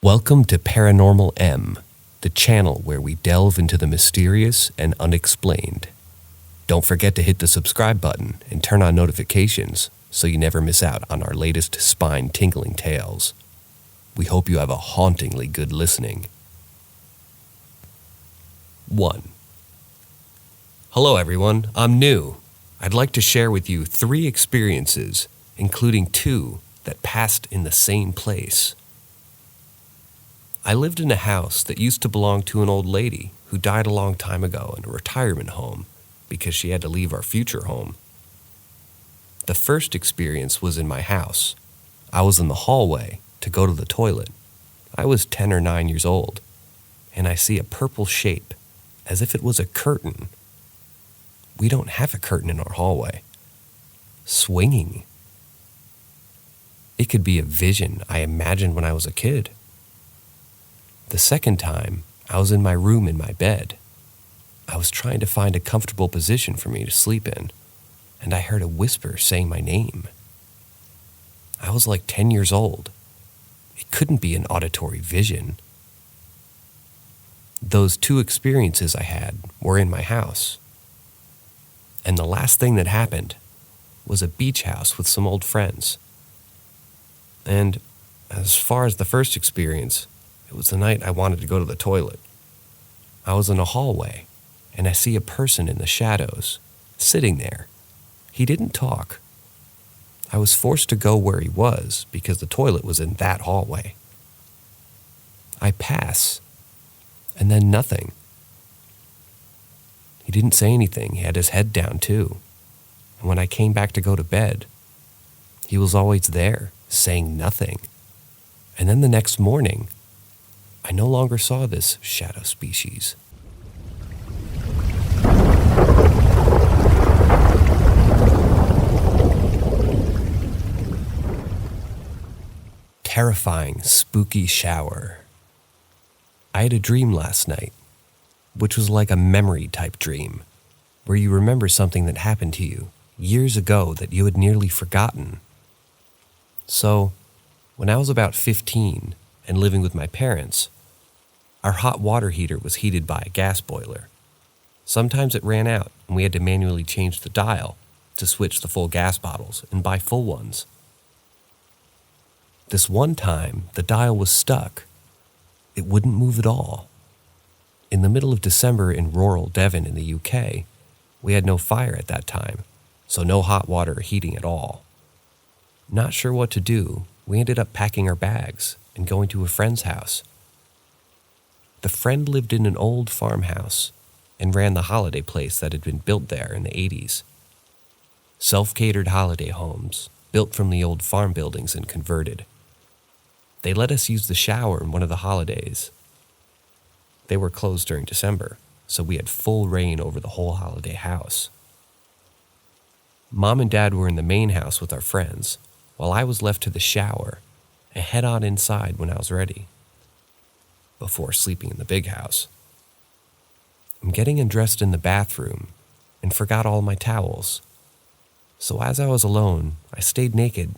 Welcome to Paranormal M, the channel where we delve into the mysterious and unexplained. Don't forget to hit the subscribe button and turn on notifications so you never miss out on our latest spine-tingling tales. We hope you have a hauntingly good listening. 1. Hello everyone, I'm new. I'd like to share with you 3 experiences, including 2 that passed in the same place. I lived in a house that used to belong to an old lady who died a long time ago in a retirement home because she had to leave our future home. The first experience was in my house. I was in the hallway to go to the toilet. I was 10 or 9 years old, and I see a purple shape, as if it was a curtain. We don't have a curtain in our hallway. Swinging. It could be a vision I imagined when I was a kid. The second time, I was in my room in my bed. I was trying to find a comfortable position for me to sleep in, and I heard a whisper saying my name. I was like 10 years old. It couldn't be an auditory vision. Those 2 experiences I had were in my house. And the last thing that happened was a beach house with some old friends. And as far as the first experience, it was the night I wanted to go to the toilet. I was in a hallway, and I see a person in the shadows, sitting there. He didn't talk. I was forced to go where he was because the toilet was in that hallway. I pass, and then nothing. He didn't say anything. He had his head down too. And when I came back to go to bed, he was always there, saying nothing. And then the next morning, I no longer saw this shadow species. Terrifying, spooky shower. I had a dream last night, which was like a memory-type dream, where you remember something that happened to you years ago that you had nearly forgotten. So, when I was about 15 and living with my parents, our hot water heater was heated by a gas boiler. Sometimes it ran out and we had to manually change the dial to switch the full gas bottles and buy full ones. This one time, the dial was stuck. It wouldn't move at all. In the middle of December in rural Devon in the UK, we had no fire at that time, so no hot water or heating at all. Not sure what to do, we ended up packing our bags and going to a friend's house. The friend lived in an old farmhouse and ran the holiday place that had been built there in the 80s. Self-catered holiday homes, built from the old farm buildings and converted. They let us use the shower in one of the holidays. They were closed during December, so we had full reign over the whole holiday house. Mom and Dad were in the main house with our friends, while I was left to the shower and head on inside when I was ready, before sleeping in the big house. I'm getting undressed in the bathroom and forgot all my towels. So as I was alone, I stayed naked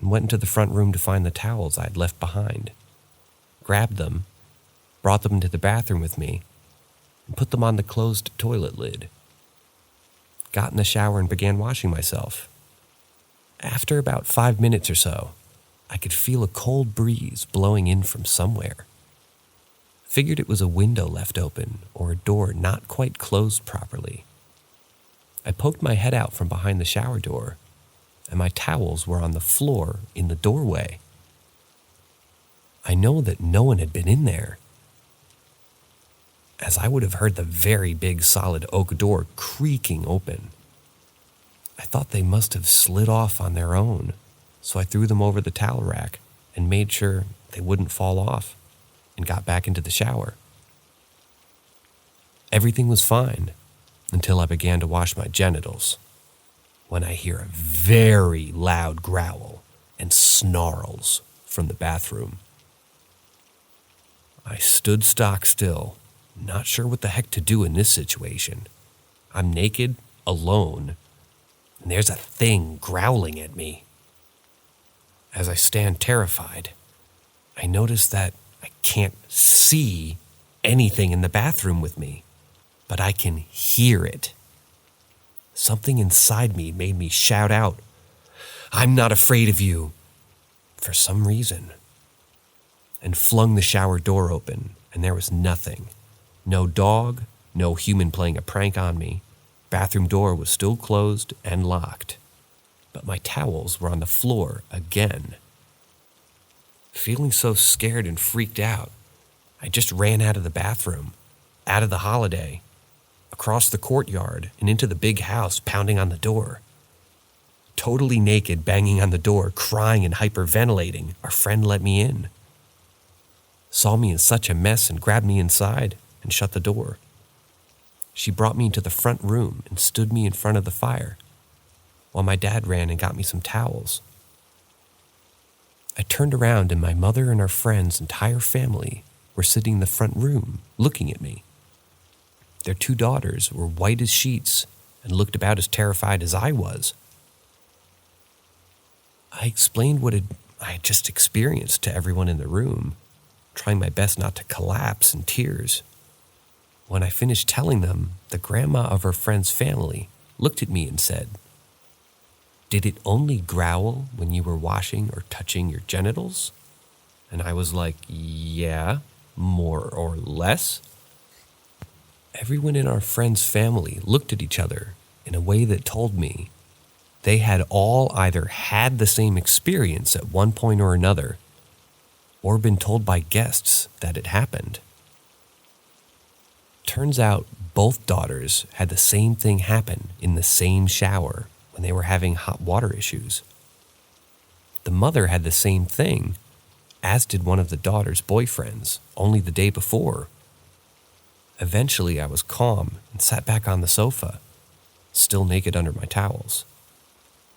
and went into the front room to find the towels I had left behind, grabbed them, brought them into the bathroom with me, and put them on the closed toilet lid. Got in the shower and began washing myself. After about 5 minutes or so, I could feel a cold breeze blowing in from somewhere. Figured it was a window left open or a door not quite closed properly. I poked my head out from behind the shower door, and my towels were on the floor in the doorway. I know that no one had been in there, as I would have heard the very big solid oak door creaking open. I thought they must have slid off on their own, so I threw them over the towel rack and made sure they wouldn't fall off, and got back into the shower. Everything was fine until I began to wash my genitals, when I hear a very loud growl and snarls from the bathroom. I stood stock still, not sure what the heck to do in this situation. I'm naked, alone, and there's a thing growling at me. As I stand terrified, I notice that I can't see anything in the bathroom with me, but I can hear it. Something inside me made me shout out, "I'm not afraid of you," for some reason, and flung the shower door open, and there was nothing. No dog, no human playing a prank on me. Bathroom door was still closed and locked, but my towels were on the floor again. Feeling so scared and freaked out, I just ran out of the bathroom, out of the holiday, across the courtyard and into the big house, pounding on the door. Totally naked, banging on the door, crying and hyperventilating, our friend let me in. Saw me in such a mess and grabbed me inside and shut the door. She brought me into the front room and stood me in front of the fire, while my dad ran and got me some towels. I turned around and my mother and our friend's entire family were sitting in the front room looking at me. Their 2 daughters were white as sheets and looked about as terrified as I was. I explained what I had just experienced to everyone in the room, trying my best not to collapse in tears. When I finished telling them, the grandma of our friend's family looked at me and said, "Did it only growl when you were washing or touching your genitals?" And I was like, "Yeah, more or less." Everyone in our friend's family looked at each other in a way that told me they had all either had the same experience at one point or another, or been told by guests that it happened. Turns out both daughters had the same thing happen in the same shower when they were having hot water issues. The mother had the same thing, as did one of the daughter's boyfriends, only the day before. Eventually, I was calm and sat back on the sofa, still naked under my towels.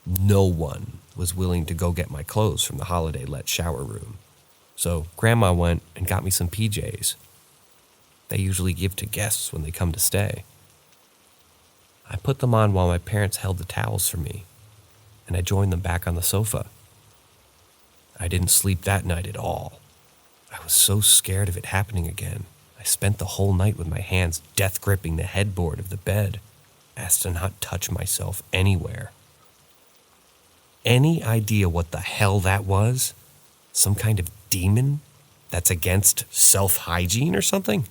No one was willing to go get my clothes from the holiday-let shower room, so Grandma went and got me some PJs. They usually give to guests when they come to stay. I put them on while my parents held the towels for me, and I joined them back on the sofa. I didn't sleep that night at all. I was so scared of it happening again. I spent the whole night with my hands death gripping the headboard of the bed, asked to not touch myself anywhere. Any idea what the hell that was? Some kind of demon that's against self-hygiene or something?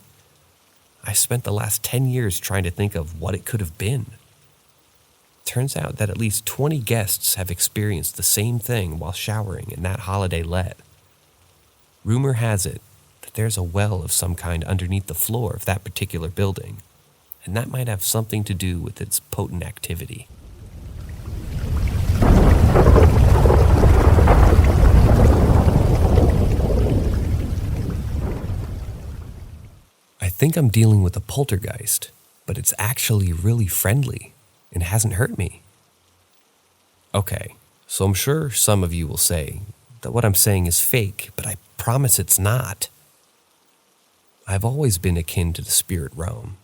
I spent the last 10 years trying to think of what it could have been. Turns out that at least 20 guests have experienced the same thing while showering in that holiday let. Rumor has it that there's a well of some kind underneath the floor of that particular building, and that might have something to do with its potent activity. I think I'm dealing with a poltergeist, but it's actually really friendly and hasn't hurt me. Okay, so I'm sure some of you will say that what I'm saying is fake, but I promise it's not. I've always been akin to the spirit realm.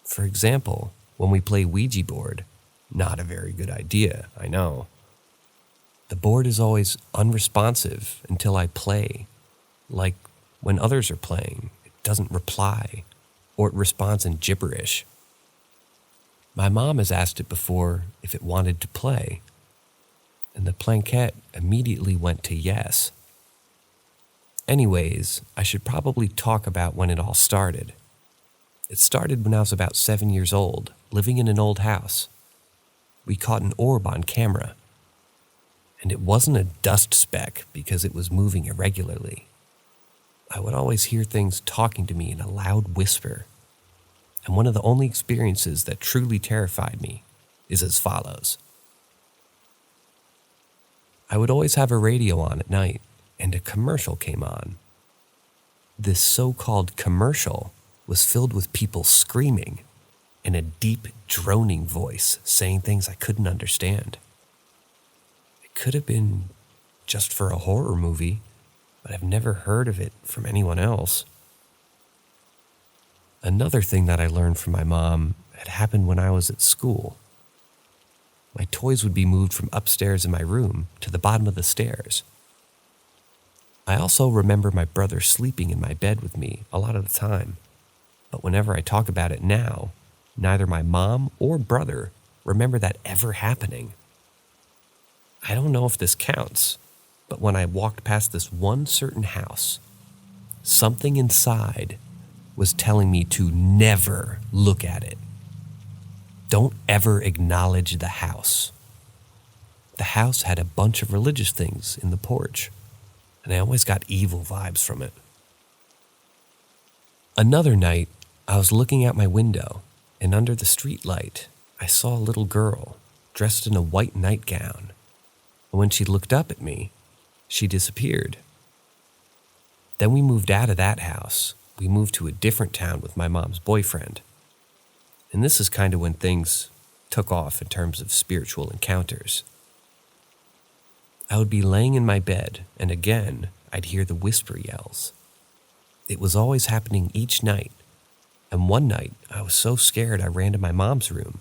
For example, when we play Ouija board, not a very good idea, I know. The board is always unresponsive until I play, like when others are playing, it doesn't reply, or it responds in gibberish. My mom has asked it before if it wanted to play, and the planquette immediately went to yes. Anyways, I should probably talk about when it all started. It started when I was about 7 years old, living in an old house. We caught an orb on camera, and it wasn't a dust speck because it was moving irregularly. I would always hear things talking to me in a loud whisper, and one of the only experiences that truly terrified me is as follows. I would always have a radio on at night, and a commercial came on. This so-called commercial was filled with people screaming and a deep, droning voice saying things I couldn't understand. It could have been just for a horror movie, but I've never heard of it from anyone else. Another thing that I learned from my mom had happened when I was at school. My toys would be moved from upstairs in my room to the bottom of the stairs. I also remember my brother sleeping in my bed with me a lot of the time, but whenever I talk about it now, neither my mom or brother remember that ever happening. I don't know if this counts, but when I walked past this one certain house, something inside was telling me to never look at it. Don't ever acknowledge the house. The house had a bunch of religious things in the porch, and I always got evil vibes from it. Another night, I was looking out my window, and under the street light, I saw a little girl dressed in a white nightgown. And when she looked up at me, she disappeared. Then we moved out of that house. We moved to a different town with my mom's boyfriend. And this is kind of when things took off in terms of spiritual encounters. I would be laying in my bed, and again, I'd hear the whisper yells. It was always happening each night, and one night I was so scared I ran to my mom's room.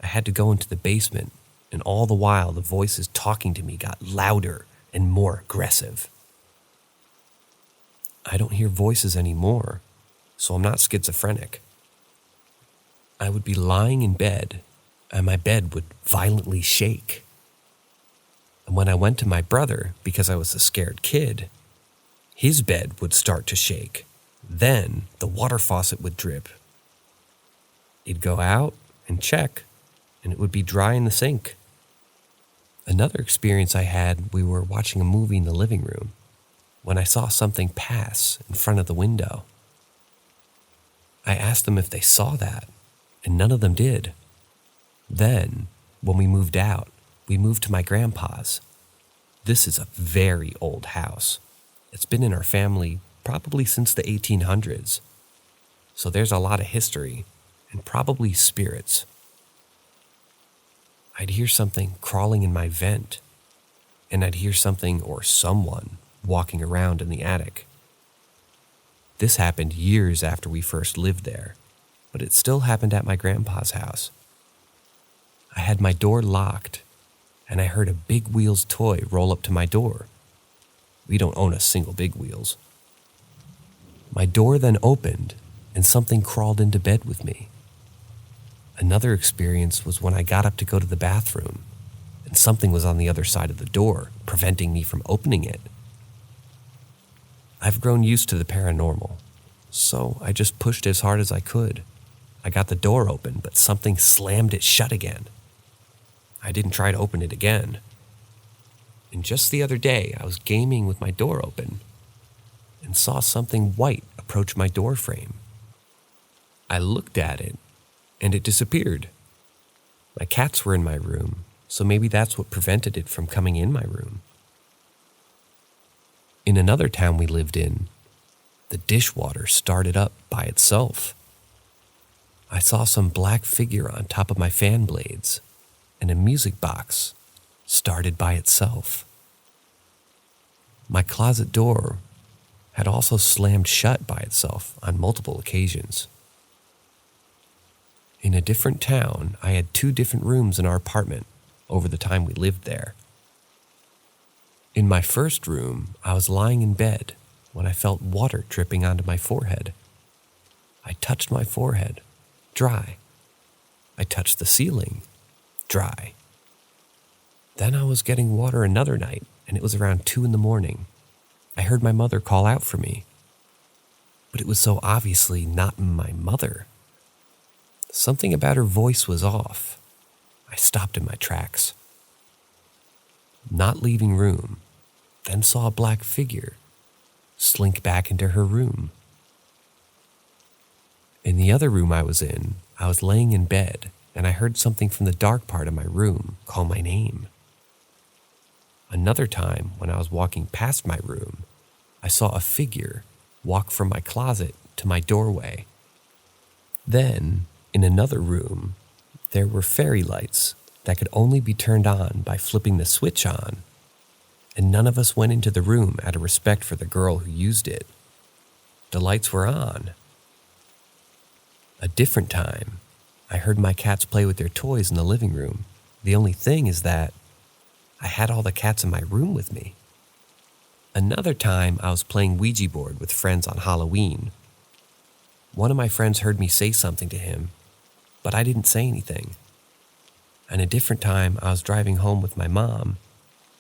I had to go into the basement, and all the while the voices talking to me got louder and more aggressive. I don't hear voices anymore, so I'm not schizophrenic. I would be lying in bed, and my bed would violently shake. And when I went to my brother, because I was a scared kid, his bed would start to shake. Then the water faucet would drip. He'd go out and check, and it would be dry in the sink. Another experience I had, we were watching a movie in the living room when I saw something pass in front of the window. I asked them if they saw that, and none of them did. Then, when we moved out, we moved to my grandpa's. This is a very old house. It's been in our family probably since the 1800s. So there's a lot of history and probably spirits. I'd hear something crawling in my vent, and I'd hear something or someone walking around in the attic. This happened years after we first lived there, but it still happened at my grandpa's house. I had my door locked, and I heard a Big Wheels toy roll up to my door. We don't own a single Big Wheels. My door then opened, and something crawled into bed with me. Another experience was when I got up to go to the bathroom, and something was on the other side of the door, preventing me from opening it. I've grown used to the paranormal, so I just pushed as hard as I could. I got the door open, but something slammed it shut again. I didn't try to open it again. And just the other day, I was gaming with my door open and saw something white approach my door frame. I looked at it, and it disappeared. My cats were in my room, so maybe that's what prevented it from coming in my room. In another town we lived in, the dishwater started up by itself. I saw some black figure on top of my fan blades, and a music box started by itself. My closet door had also slammed shut by itself on multiple occasions. In a different town, I had 2 different rooms in our apartment over the time we lived there. In my first room, I was lying in bed when I felt water dripping onto my forehead. I touched my forehead, dry. I touched the ceiling, dry. Then I was getting water another night, and it was around 2 a.m. I heard my mother call out for me, but it was so obviously not my mother. Something about her voice was off. I stopped in my tracks. Not leaving room, then saw a black figure slink back into her room. In the other room I was in, I was laying in bed, and I heard something from the dark part of my room call my name. Another time, when I was walking past my room, I saw a figure walk from my closet to my doorway. Then, in another room, there were fairy lights that could only be turned on by flipping the switch on, and none of us went into the room out of respect for the girl who used it. The lights were on. A different time, I heard my cats play with their toys in the living room. The only thing is that I had all the cats in my room with me. Another time, I was playing Ouija board with friends on Halloween. One of my friends heard me say something to him, but I didn't say anything. And a different time, I was driving home with my mom,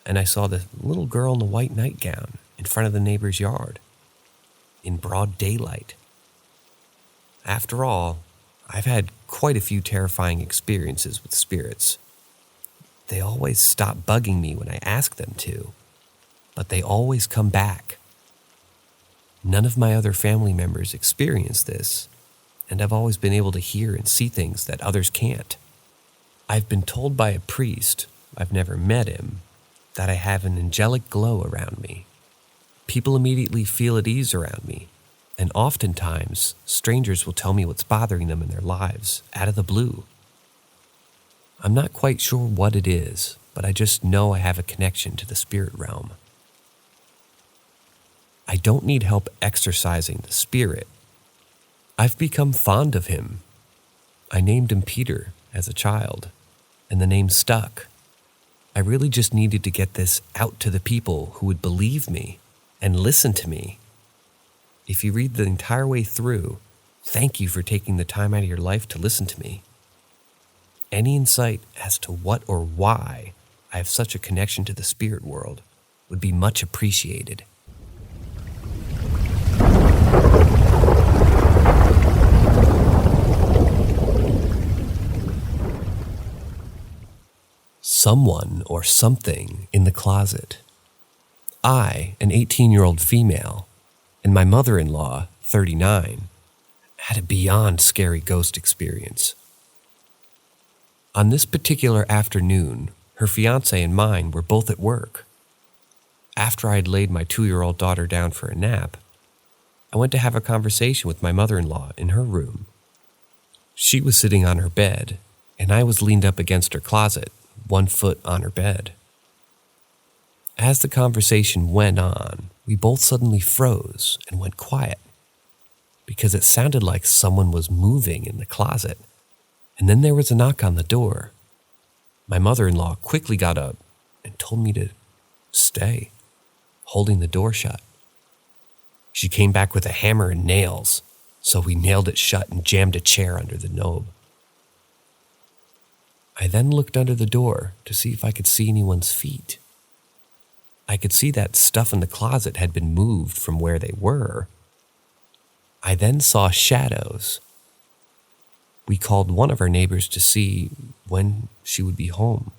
and I saw the little girl in the white nightgown in front of the neighbor's yard, in broad daylight. After all, I've had quite a few terrifying experiences with spirits. They always stop bugging me when I ask them to, but they always come back. None of my other family members experience this, and I've always been able to hear and see things that others can't. I've been told by a priest, I've never met him, that I have an angelic glow around me. People immediately feel at ease around me, and oftentimes, strangers will tell me what's bothering them in their lives, out of the blue. I'm not quite sure what it is, but I just know I have a connection to the spirit realm. I don't need help exorcising the spirit. I've become fond of him. I named him Peter as a child, and the name stuck. I really just needed to get this out to the people who would believe me and listen to me. If you read the entire way through, thank you for taking the time out of your life to listen to me. Any insight as to what or why I have such a connection to the spirit world would be much appreciated. Someone or something in the closet. I, an 18-year-old female, and my mother-in-law, 39, had a beyond scary ghost experience. On this particular afternoon, her fiancé and mine were both at work. After I had laid my 2-year-old daughter down for a nap, I went to have a conversation with my mother-in-law in her room. She was sitting on her bed, and I was leaned up against her closet, 1 foot on her bed. As the conversation went on, we both suddenly froze and went quiet, because it sounded like someone was moving in the closet, and then there was a knock on the door. My mother-in-law quickly got up and told me to stay, holding the door shut. She came back with a hammer and nails, so we nailed it shut and jammed a chair under the knob. I then looked under the door to see if I could see anyone's feet. I could see that stuff in the closet had been moved from where they were. I then saw shadows. We called one of our neighbors to see when she would be home.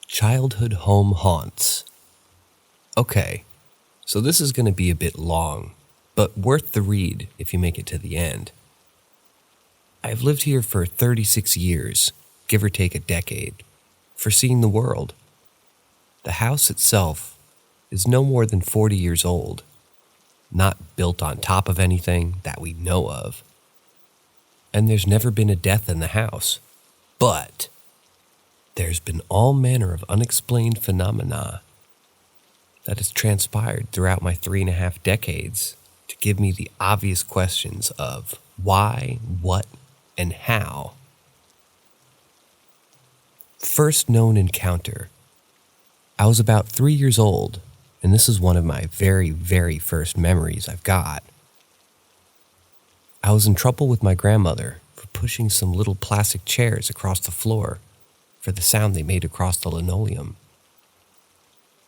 Childhood home haunts. Okay, so this is going to be a bit long, but worth the read if you make it to the end. I've lived here for 36 years, give or take a decade, for seeing the world. The house itself is no more than 40 years old, not built on top of anything that we know of. And there's never been a death in the house, but there's been all manner of unexplained phenomena that has transpired throughout my 3.5 decades to give me the obvious questions of why, what, and how. First known encounter. I was about 3 years old, and this is one of my very, very first memories I've got. I was in trouble with my grandmother for pushing some little plastic chairs across the floor for the sound they made across the linoleum.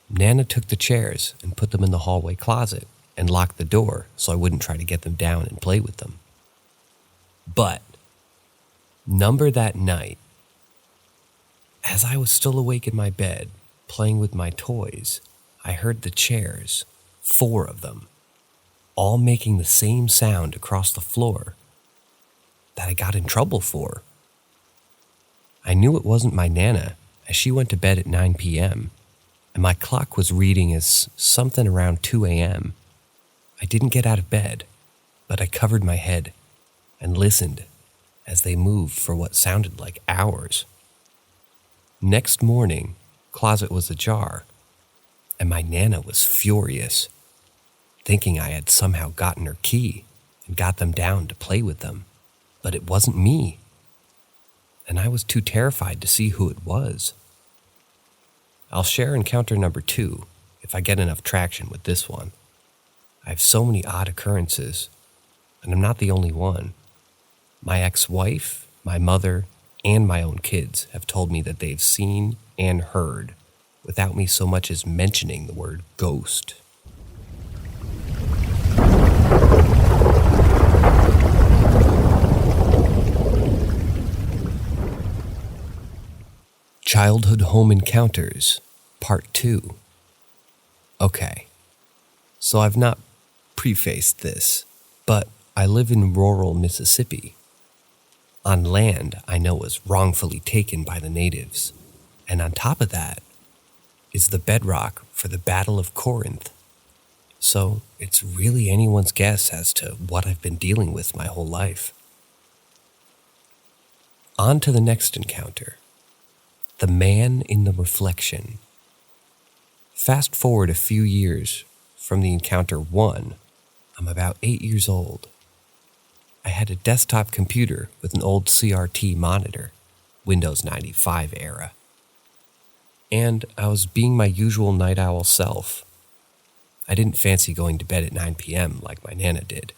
Nana took the chairs and put them in the hallway closet and locked the door so I wouldn't try to get them down and play with them. But, number that night, as I was still awake in my bed, playing with my toys, I heard the chairs, 4 of them, all making the same sound across the floor that I got in trouble for. I knew it wasn't my Nana, as she went to bed at 9 p.m., and my clock was reading as something around 2 a.m. I didn't get out of bed, but I covered my head and listened as they moved for what sounded like hours. Next morning, closet was ajar, and my Nana was furious, thinking I had somehow gotten her key and got them down to play with them. but it wasn't me. And I was too terrified to see who it was. I'll share encounter number 2 if I get enough traction with this one. I have so many odd occurrences, and I'm not the only one. My ex-wife, my mother, and my own kids have told me that they've seen and heard without me so much as mentioning the word ghost. Childhood Home Encounters, Part 2. Okay, so I've not prefaced this, but I live in rural Mississippi. On land I know was wrongfully taken by the natives, and on top of that is the bedrock for the Battle of Corinth. So it's really anyone's guess as to what I've been dealing with my whole life. On to the next encounter. The man in the reflection. Fast forward a few years from the encounter 1, I'm about 8 years old. I had a desktop computer with an old CRT monitor, Windows 95 era. And I was being my usual night owl self. I didn't fancy going to bed at 9 p.m. like my Nana did.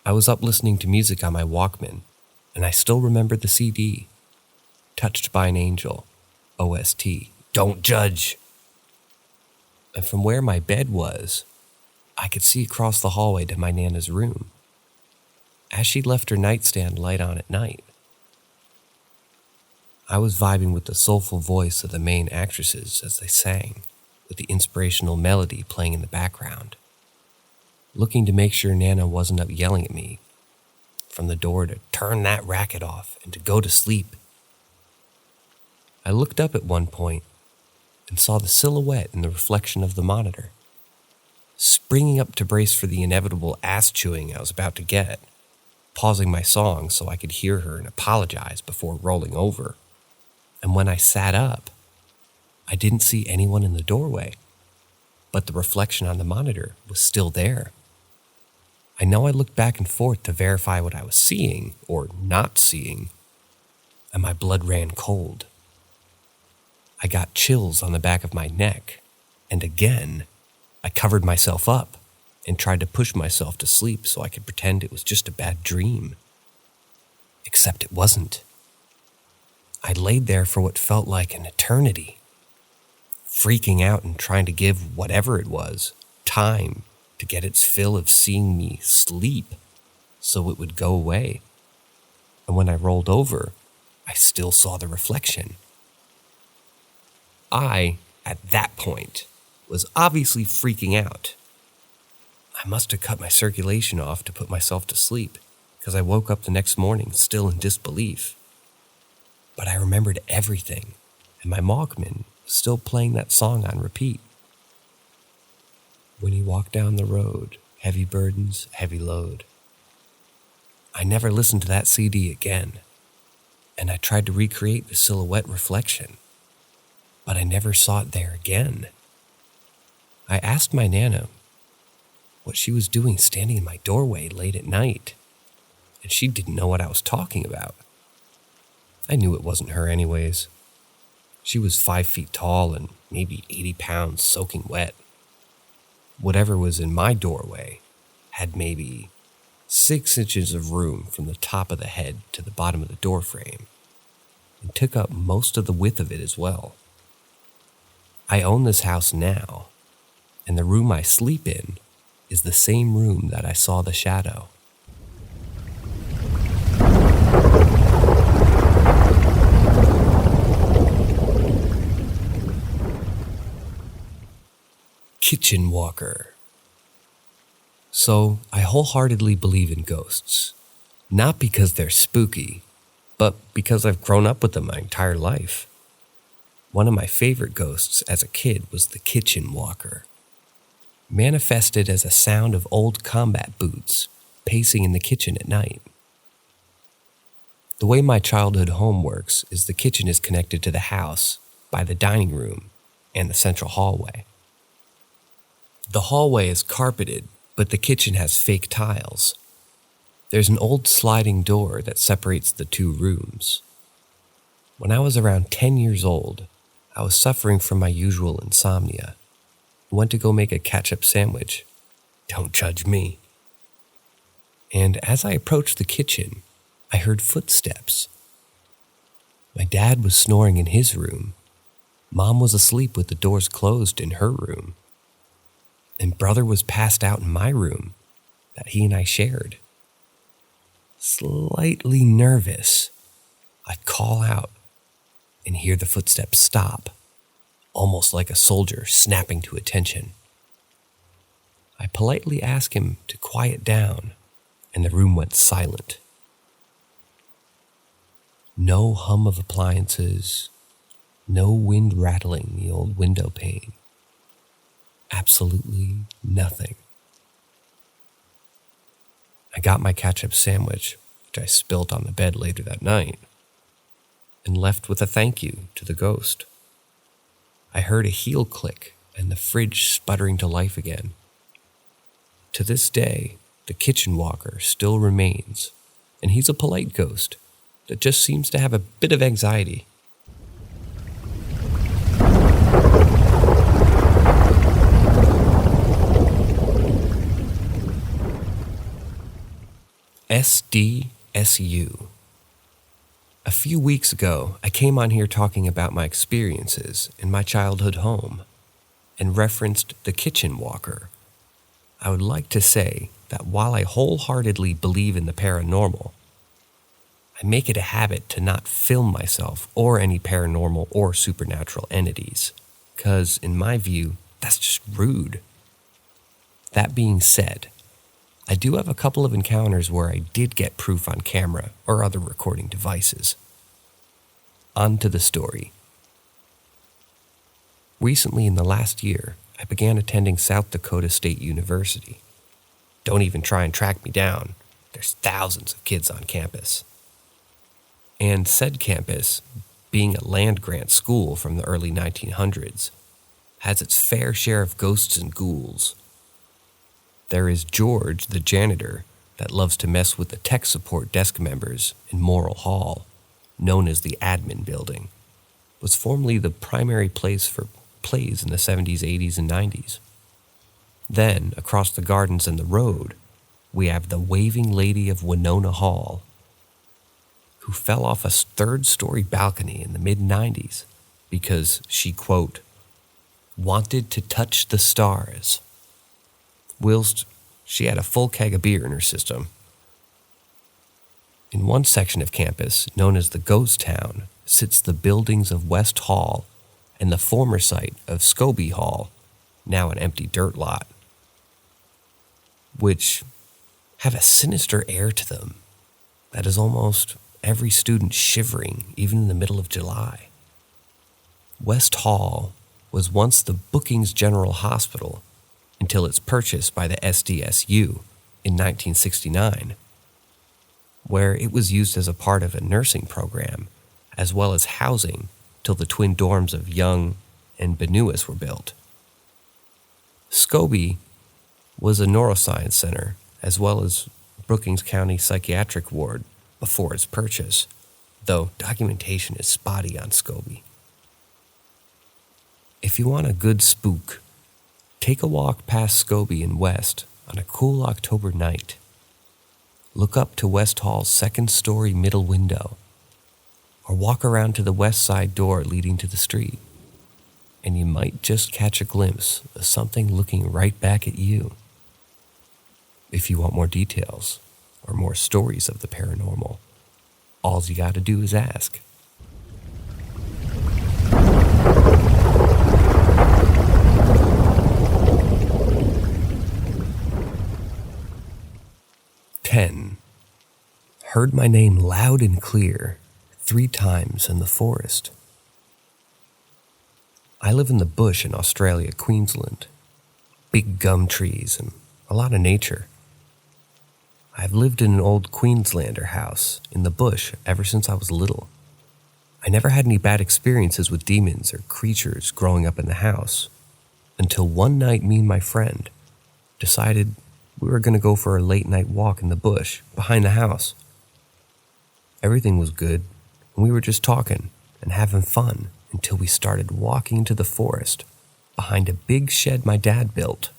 I was up listening to music on my Walkman, and I still remembered the CD. Touched by an Angel, OST, Don't Judge. And from where my bed was, I could see across the hallway to my Nana's room, as she left her nightstand light on at night. I was vibing with the soulful voice of the main actresses as they sang, with the inspirational melody playing in the background, looking to make sure Nana wasn't up yelling at me from the door to turn that racket off and to go to sleep. I looked up at one point and saw the silhouette in the reflection of the monitor, springing up to brace for the inevitable ass-chewing I was about to get, pausing my song so I could hear her and apologize before rolling over. And when I sat up, I didn't see anyone in the doorway, but the reflection on the monitor was still there. I know I looked back and forth to verify what I was seeing or not seeing, and my blood ran cold. I got chills on the back of my neck, and again, I covered myself up and tried to push myself to sleep so I could pretend it was just a bad dream. Except it wasn't. I laid there for what felt like an eternity, freaking out and trying to give whatever it was time to get its fill of seeing me sleep so it would go away. And when I rolled over, I still saw the reflection. I, at that point, was obviously freaking out. I must have cut my circulation off to put myself to sleep, because I woke up the next morning still in disbelief. But I remembered everything, and my Walkman was still playing that song on repeat. When you walk down the road, heavy burdens, heavy load. I never listened to that CD again, and I tried to recreate the silhouette reflection, but I never saw it there again. I asked my Nana what she was doing standing in my doorway late at night, and she didn't know what I was talking about. I knew it wasn't her anyways. She was 5 feet tall and maybe 80 pounds soaking wet. Whatever was in my doorway had maybe 6 inches of room from the top of the head to the bottom of the door frame, and took up most of the width of it as well. I own this house now, and the room I sleep in is the same room that I saw the shadow. Kitchen Walker. So, I wholeheartedly believe in ghosts, not because they're spooky, but because I've grown up with them my entire life. One of my favorite ghosts as a kid was the Kitchen Walker, manifested as a sound of old combat boots pacing in the kitchen at night. The way my childhood home works is the kitchen is connected to the house by the dining room and the central hallway. The hallway is carpeted, but the kitchen has fake tiles. There's an old sliding door that separates the two rooms. When I was around 10 years old, I was suffering from my usual insomnia. I went to go make a ketchup sandwich. Don't judge me. And as I approached the kitchen, I heard footsteps. My dad was snoring in his room. Mom was asleep with the doors closed in her room. And brother was passed out in my room that he and I shared. Slightly nervous, I'd call out and hear the footsteps stop, almost like a soldier snapping to attention. I politely asked him to quiet down, and the room went silent. No hum of appliances, no wind rattling the old window pane. Absolutely nothing. I got my ketchup sandwich, which I spilt on the bed later that night, and left with a thank you to the ghost. I heard a heel click and the fridge sputtering to life again. To this day, the kitchen walker still remains, and he's a polite ghost that just seems to have a bit of anxiety. SDSU. A few weeks ago, I came on here talking about my experiences in my childhood home and referenced the kitchen walker. I would like to say that while I wholeheartedly believe in the paranormal, I make it a habit to not film myself or any paranormal or supernatural entities, because in my view, that's just rude. That being said, I do have a couple of encounters where I did get proof on camera or other recording devices. On to the story. Recently in the last year, I began attending South Dakota State University. Don't even try and track me down. There's thousands of kids on campus. And said campus, being a land-grant school from the early 1900s, has its fair share of ghosts and ghouls. There is George, the janitor, that loves to mess with the tech support desk members in Morrill Hall, known as the admin building. It was formerly the primary place for plays in the 70s, 80s, and 90s. Then, across the gardens and the road, we have the Waving Lady of Winona Hall, who fell off a third-story balcony in the mid-90s because she, quote, wanted to touch the stars, whilst she had a full keg of beer in her system. In one section of campus, known as the Ghost Town, sits the buildings of West Hall and the former site of Scobie Hall, now an empty dirt lot, which have a sinister air to them that is almost every student shivering, even in the middle of July. West Hall was once the Brookings General Hospital until its purchase by the SDSU in 1969, where it was used as a part of a nursing program, as well as housing till the twin dorms of Young and Benuis were built. Scobie was a neuroscience center, as well as Brookings County Psychiatric Ward before its purchase, though documentation is spotty on Scobie. If you want a good spook, take a walk past Scobie and West on a cool October night. Look up to West Hall's second-story middle window, or walk around to the west side door leading to the street, and you might just catch a glimpse of something looking right back at you. If you want more details or more stories of the paranormal, all you gotta do is ask. Heard my name loud and clear 3 times in the forest. I live in the bush in Australia, Queensland. Big gum trees and a lot of nature. I've lived in an old Queenslander house in the bush ever since I was little. I never had any bad experiences with demons or creatures growing up in the house, until one night me and my friend decided we were going to go for a late night walk in the bush behind the house. Everything was good, and we were just talking and having fun until we started walking into the forest behind a big shed my dad built.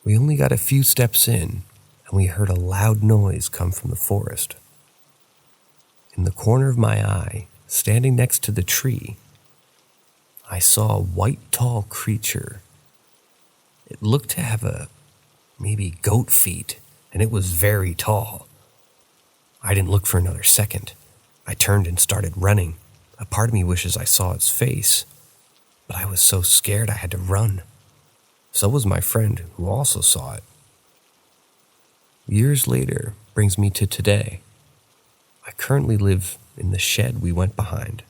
We only got a few steps in, and we heard a loud noise come from the forest. In the corner of my eye, standing next to the tree, I saw a white, tall creature. It looked to have maybe goat feet, and it was very tall. I didn't look for another second. I turned and started running. A part of me wishes I saw its face, but I was so scared I had to run. So was my friend, who also saw it. Years later brings me to today. I currently live in the shed we went behind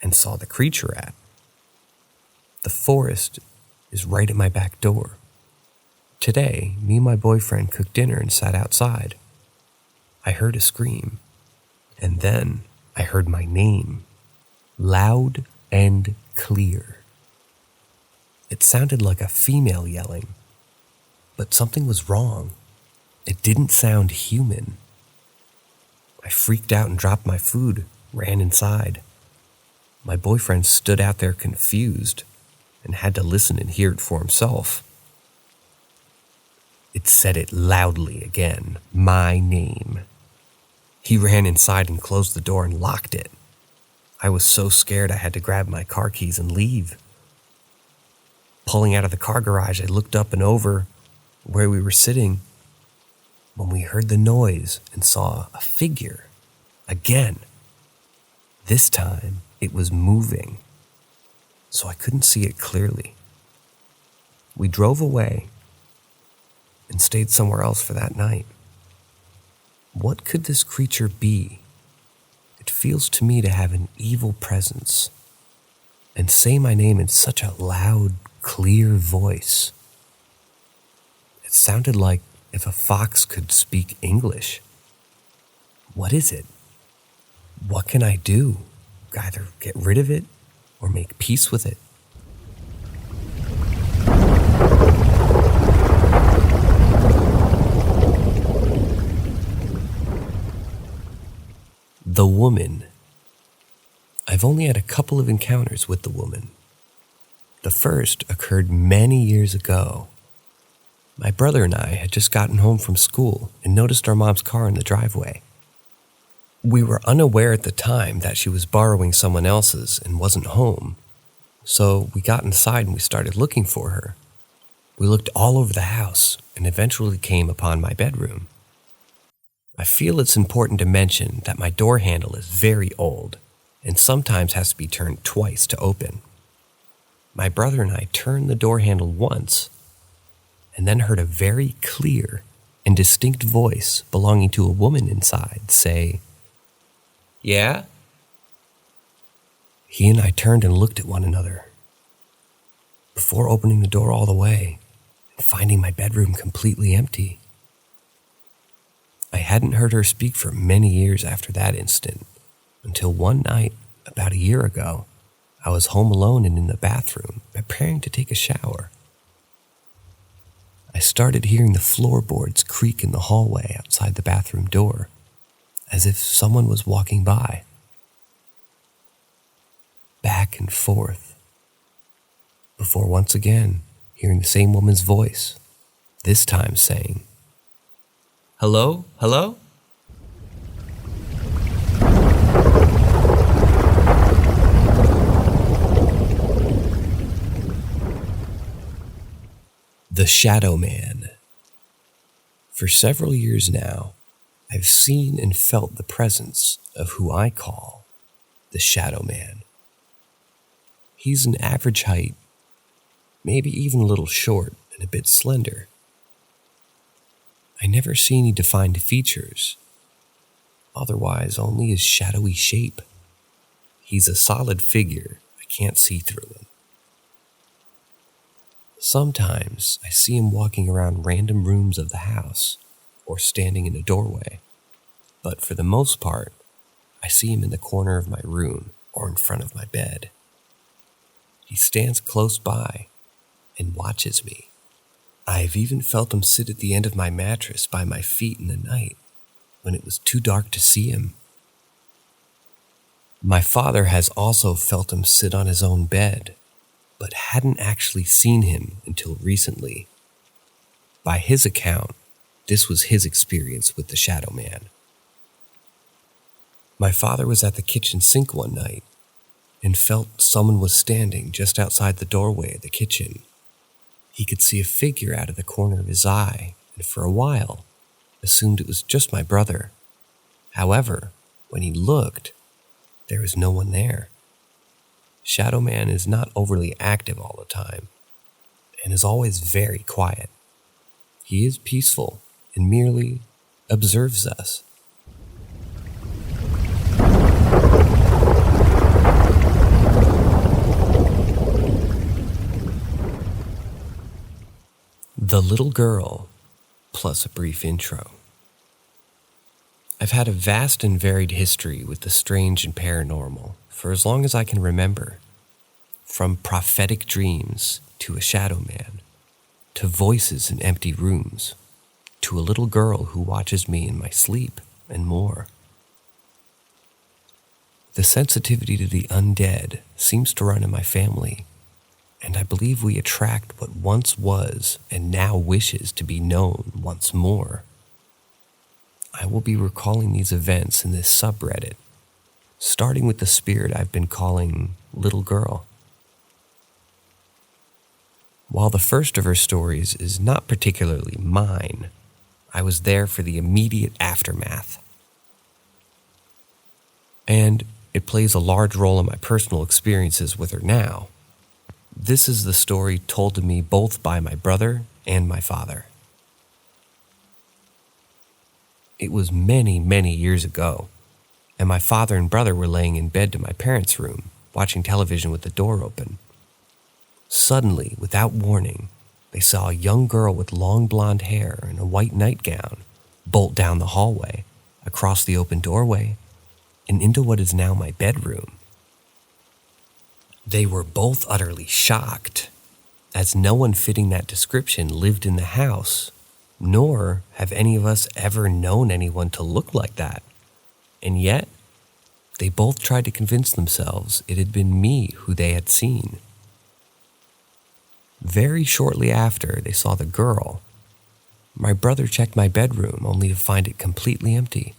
and saw the creature at. The forest is right at my back door. Today, me and my boyfriend cooked dinner and sat outside. I heard a scream, and then I heard my name, loud and clear. It sounded like a female yelling, but something was wrong. It didn't sound human. I freaked out and dropped my food, ran inside. My boyfriend stood out there confused and had to listen and hear it for himself. It said it loudly again, my name. He ran inside and closed the door and locked it. I was so scared I had to grab my car keys and leave. Pulling out of the car garage, I looked up and over where we were sitting when we heard the noise and saw a figure again. This time, it was moving, so I couldn't see it clearly. We drove away and stayed somewhere else for that night. What could this creature be? It feels to me to have an evil presence and say my name in such a loud, clear voice. It sounded like if a fox could speak English. What is it? What can I do? Either get rid of it or make peace with it. The woman. I've only had a couple of encounters with the woman. The first occurred many years ago. My brother and I had just gotten home from school and noticed our mom's car in the driveway. We were unaware at the time that she was borrowing someone else's and wasn't home, so we got inside and we started looking for her. We looked all over the house and eventually came upon my bedroom. I feel it's important to mention that my door handle is very old and sometimes has to be turned twice to open. My brother and I turned the door handle once and then heard a very clear and distinct voice belonging to a woman inside say, "Yeah?" He and I turned and looked at one another before opening the door all the way and finding my bedroom completely empty. I hadn't heard her speak for many years after that instant, until one night, about a year ago, I was home alone and in the bathroom, preparing to take a shower. I started hearing the floorboards creak in the hallway outside the bathroom door, as if someone was walking by. Back and forth, before once again hearing the same woman's voice, this time saying, "Hello? Hello?" The Shadow Man. For several years now, I've seen and felt the presence of who I call the Shadow Man. He's an average height, maybe even a little short and a bit slender. I never see any defined features, otherwise only his shadowy shape. He's a solid figure, I can't see through him. Sometimes I see him walking around random rooms of the house or standing in a doorway, but for the most part, I see him in the corner of my room or in front of my bed. He stands close by and watches me. I've even felt him sit at the end of my mattress by my feet in the night when it was too dark to see him. My father has also felt him sit on his own bed, but hadn't actually seen him until recently. By his account, this was his experience with the Shadow Man. My father was at the kitchen sink one night and felt someone was standing just outside the doorway of the kitchen. He could see a figure out of the corner of his eye, and for a while, assumed it was just my brother. However, when he looked, there was no one there. Shadow Man is not overly active all the time, and is always very quiet. He is peaceful and merely observes us. The Little Girl, plus a brief intro. I've had a vast and varied history with the strange and paranormal for as long as I can remember. From prophetic dreams to a shadow man, to voices in empty rooms, to a little girl who watches me in my sleep, and more. The sensitivity to the undead seems to run in my family, and I believe we attract what once was and now wishes to be known once more. I will be recalling these events in this subreddit, starting with the spirit I've been calling Little Girl. While the first of her stories is not particularly mine, I was there for the immediate aftermath. And it plays a large role in my personal experiences with her now. This is the story told to me both by my brother and my father. It was many, many years ago, and my father and brother were laying in bed to my parents' room, watching television with the door open. Suddenly, without warning, they saw a young girl with long blonde hair and a white nightgown bolt down the hallway, across the open doorway, and into what is now my bedroom. They were both utterly shocked, as no one fitting that description lived in the house, nor have any of us ever known anyone to look like that. And yet, they both tried to convince themselves it had been me who they had seen. Very shortly after they saw the girl, my brother checked my bedroom only to find it completely empty.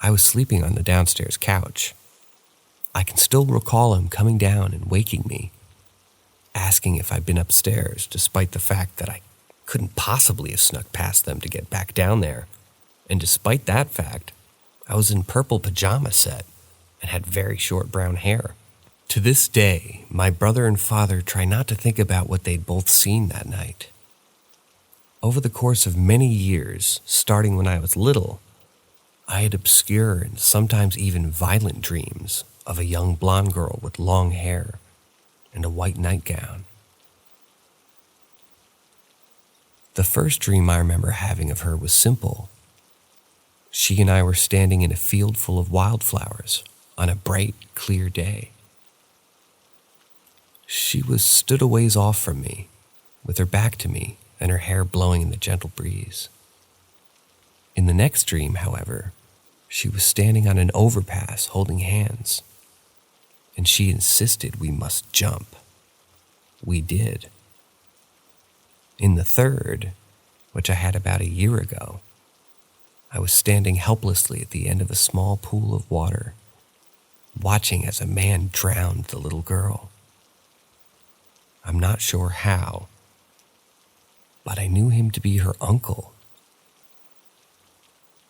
I was sleeping on the downstairs couch. I can still recall him coming down and waking me, asking if I'd been upstairs, despite the fact that I couldn't possibly have snuck past them to get back down there. And despite that fact, I was in purple pajama set and had very short brown hair. To this day, my brother and father try not to think about what they'd both seen that night. Over the course of many years, starting when I was little, I had obscure and sometimes even violent dreams of a young blonde girl with long hair and a white nightgown. The first dream I remember having of her was simple. She and I were standing in a field full of wildflowers on a bright, clear day. She was stood a ways off from me, with her back to me and her hair blowing in the gentle breeze. In the next dream, however, she was standing on an overpass holding hands, and she insisted we must jump. We did. In the third, which I had about a year ago, I was standing helplessly at the end of a small pool of water, watching as a man drowned the little girl. I'm not sure how, but I knew him to be her uncle.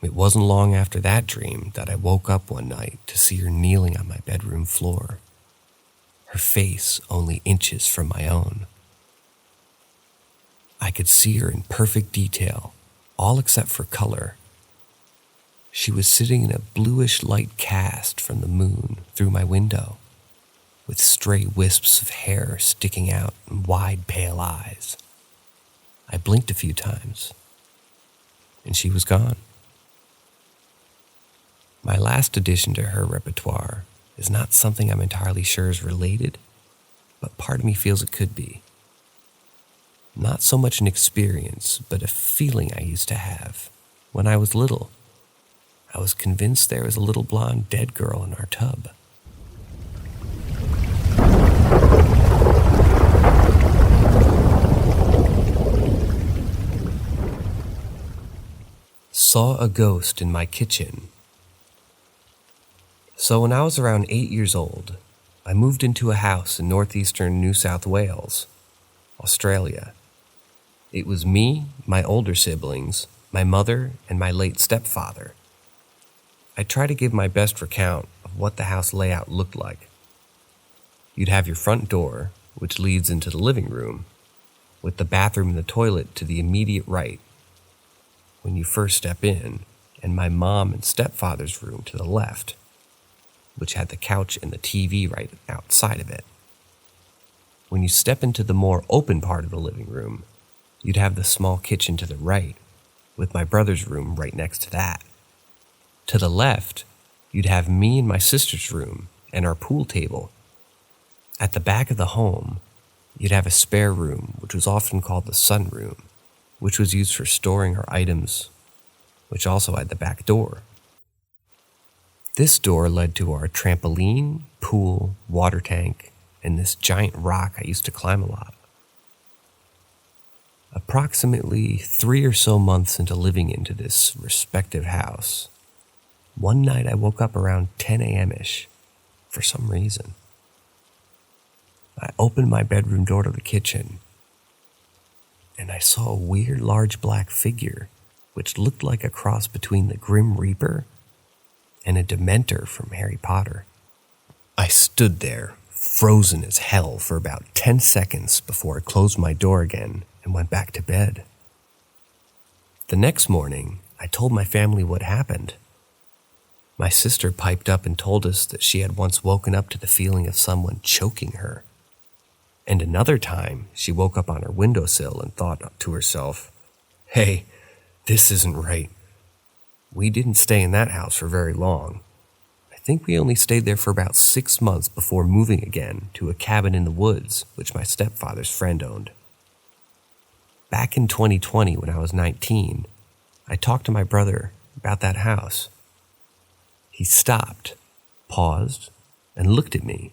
It wasn't long after that dream that I woke up one night to see her kneeling on my bedroom floor, her face only inches from my own. I could see her in perfect detail, all except for color. She was sitting in a bluish light cast from the moon through my window, with stray wisps of hair sticking out and wide pale eyes. I blinked a few times, and she was gone. My last addition to her repertoire is not something I'm entirely sure is related, but part of me feels it could be. Not so much an experience, but a feeling I used to have when I was little. I was convinced there was a little blonde dead girl in our tub. Saw a ghost in my kitchen. So when I was around 8 years old, I moved into a house in northeastern New South Wales, Australia. It was me, my older siblings, my mother, and my late stepfather. I try to give my best recount of what the house layout looked like. You'd have your front door, which leads into the living room, with the bathroom and the toilet to the immediate right when you first step in, and my mom and stepfather's room to the left, which had the couch and the TV right outside of it. When you step into the more open part of the living room, you'd have the small kitchen to the right, with my brother's room right next to that. To the left, you'd have me and my sister's room and our pool table. At the back of the home, you'd have a spare room, which was often called the sunroom, which was used for storing our items, which also had the back door. This door led to our trampoline, pool, water tank, and this giant rock I used to climb a lot. Approximately 3 or so months into living into this respective house, one night I woke up around 10 a.m.-ish for some reason. I opened my bedroom door to the kitchen, and I saw a weird large black figure which looked like a cross between the Grim Reaper and a Dementor from Harry Potter. I stood there, frozen as hell, for about 10 seconds before I closed my door again and went back to bed. The next morning, I told my family what happened. My sister piped up and told us that she had once woken up to the feeling of someone choking her. And another time, she woke up on her windowsill and thought to herself, "Hey, this isn't right." We didn't stay in that house for very long. I think we only stayed there for about 6 months before moving again to a cabin in the woods, which my stepfather's friend owned. Back in 2020, when I was 19, I talked to my brother about that house. He stopped, paused, and looked at me.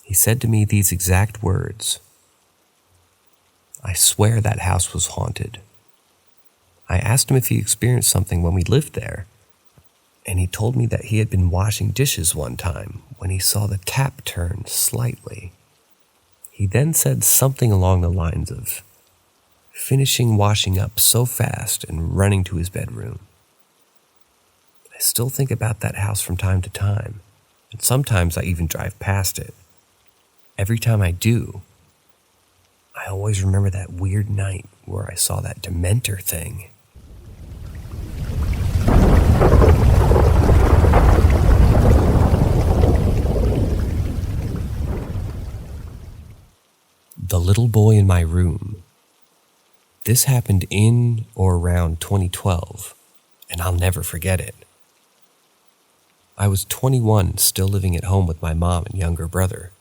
He said to me these exact words: "I swear that house was haunted." I asked him if he experienced something when we lived there, and he told me that he had been washing dishes one time when he saw the tap turn slightly. He then said something along the lines of finishing washing up so fast and running to his bedroom. I still think about that house from time to time, and sometimes I even drive past it. Every time I do, I always remember that weird night where I saw that Dementor thing. The little boy in my room. This happened in or around 2012, and I'll never forget it. I was 21, still living at home with my mom and younger brother.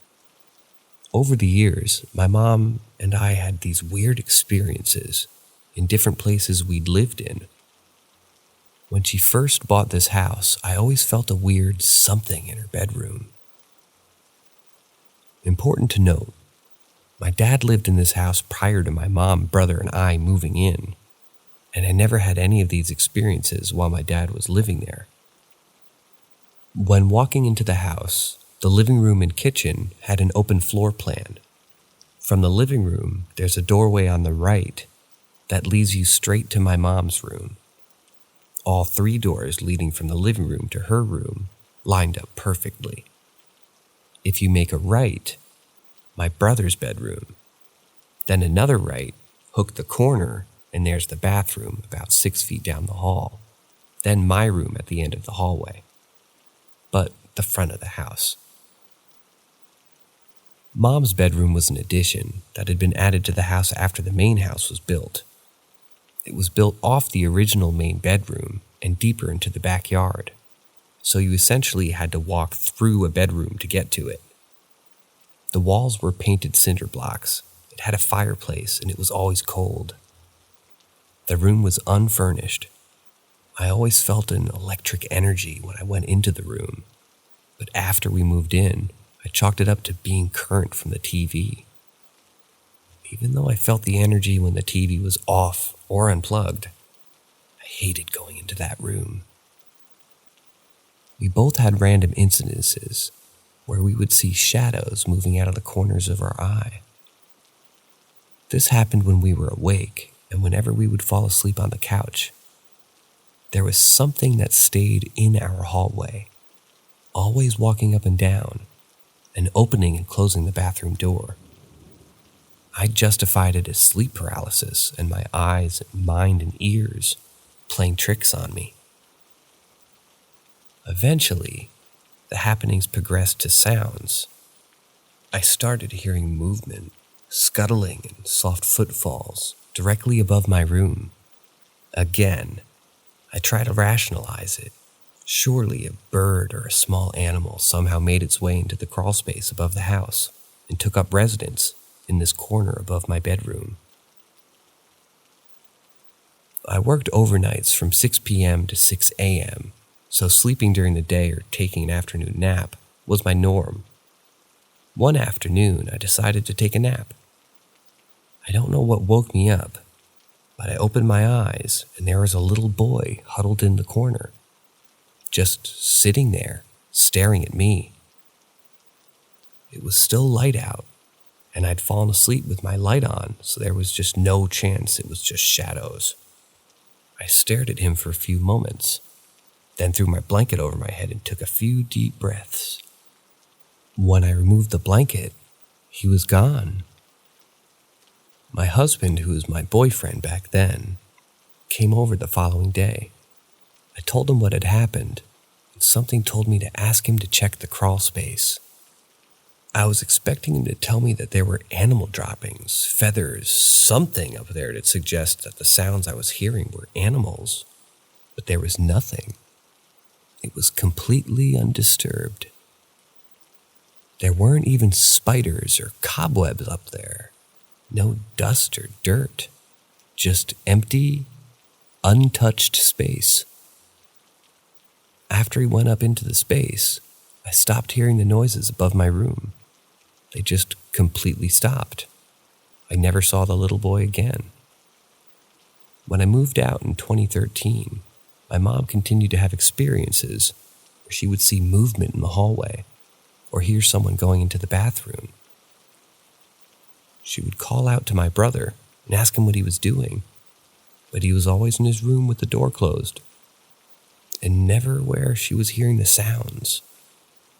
Over the years, my mom and I had these weird experiences in different places we'd lived in. When she first bought this house, I always felt a weird something in her bedroom. Important to note, my dad lived in this house prior to my mom, brother, and I moving in, and I never had any of these experiences while my dad was living there. When walking into the house, the living room and kitchen had an open floor plan. From the living room, there's a doorway on the right that leads you straight to my mom's room. All 3 doors leading from the living room to her room lined up perfectly. If you make a right, my brother's bedroom. Then another right, hook the corner, and there's the bathroom about 6 feet down the hall. Then my room at the end of the hallway. But the front of the house. Mom's bedroom was an addition that had been added to the house after the main house was built. It was built off the original main bedroom and deeper into the backyard, so you essentially had to walk through a bedroom to get to it. The walls were painted cinder blocks, It had a fireplace and it was always cold. The room was unfurnished. I always felt an electric energy when I went into the room, but after we moved in, I chalked it up to being current from the TV. Even though I felt the energy when the TV was off or unplugged, I hated going into that room. We both had random incidences where we would see shadows moving out of the corners of our eye. This happened when we were awake and whenever we would fall asleep on the couch. There was something that stayed in our hallway, always walking up and down, and opening and closing the bathroom door. I justified it as sleep paralysis and my eyes, mind, and ears playing tricks on me. Eventually, the happenings progressed to sounds. I started hearing movement, scuttling, and soft footfalls directly above my room. Again, I try to rationalize it. Surely a bird or a small animal somehow made its way into the crawl space above the house and took up residence in this corner above my bedroom. I worked overnights from 6 p.m. to 6 a.m., so sleeping during the day or taking an afternoon nap was my norm. One afternoon, I decided to take a nap. I don't know what woke me up, but I opened my eyes and there was a little boy huddled in the corner, just sitting there, staring at me. It was still light out, and I'd fallen asleep with my light on, so there was just no chance it was just shadows. I stared at him for a few moments, then threw my blanket over my head and took a few deep breaths. When I removed the blanket, he was gone. My husband, who was my boyfriend back then, came over the following day. I told him what had happened, and something told me to ask him to check the crawl space. I was expecting him to tell me that there were animal droppings, feathers, something up there to suggest that the sounds I was hearing were animals, but there was nothing. It was completely undisturbed. There weren't even spiders or cobwebs up there. No dust or dirt. Just empty, untouched space. After he went up into the space, I stopped hearing the noises above my room. They just completely stopped. I never saw the little boy again. When I moved out in 2013, my mom continued to have experiences where she would see movement in the hallway or hear someone going into the bathroom. She would call out to my brother and ask him what he was doing, but he was always in his room with the door closed, and never where she was hearing the sounds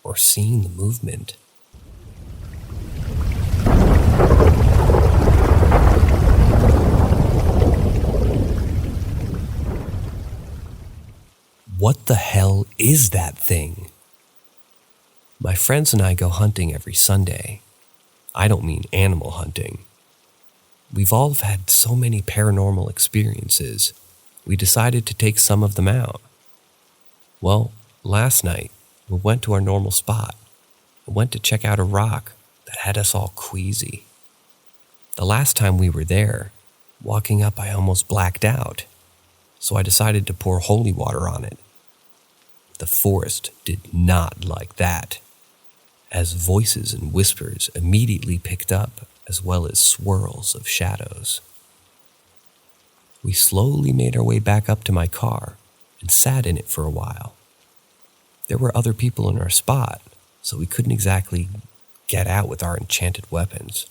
or seeing the movement. What the hell is that thing? My friends and I go hunting every Sunday. I don't mean animal hunting. We've all had so many paranormal experiences, we decided to take some of them out. Well, last night, we went to our normal spot and went to check out a rock that had us all queasy. The last time we were there, walking up I almost blacked out, so I decided to pour holy water on it. The forest did not like that, as voices and whispers immediately picked up, as well as swirls of shadows. We slowly made our way back up to my car and sat in it for a while. There were other people in our spot, so we couldn't exactly get out with our enchanted weapons.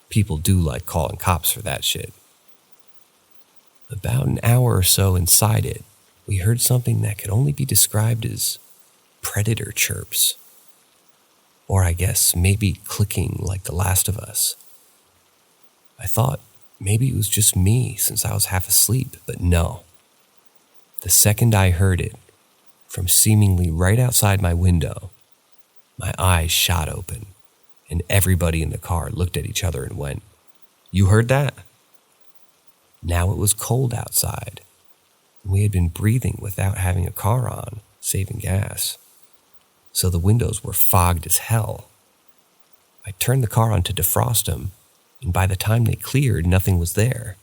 People do like calling cops for that shit. About an hour or so inside it, we heard something that could only be described as predator chirps. Or I guess maybe clicking like The Last of Us. I thought maybe it was just me since I was half asleep, but no. The second I heard it, from seemingly right outside my window, my eyes shot open, and everybody in the car looked at each other and went, "You heard that?" Now it was cold outside. We had been breathing without having a car on, saving gas. So the windows were fogged as hell. I turned the car on to defrost them, and by the time they cleared, nothing was there.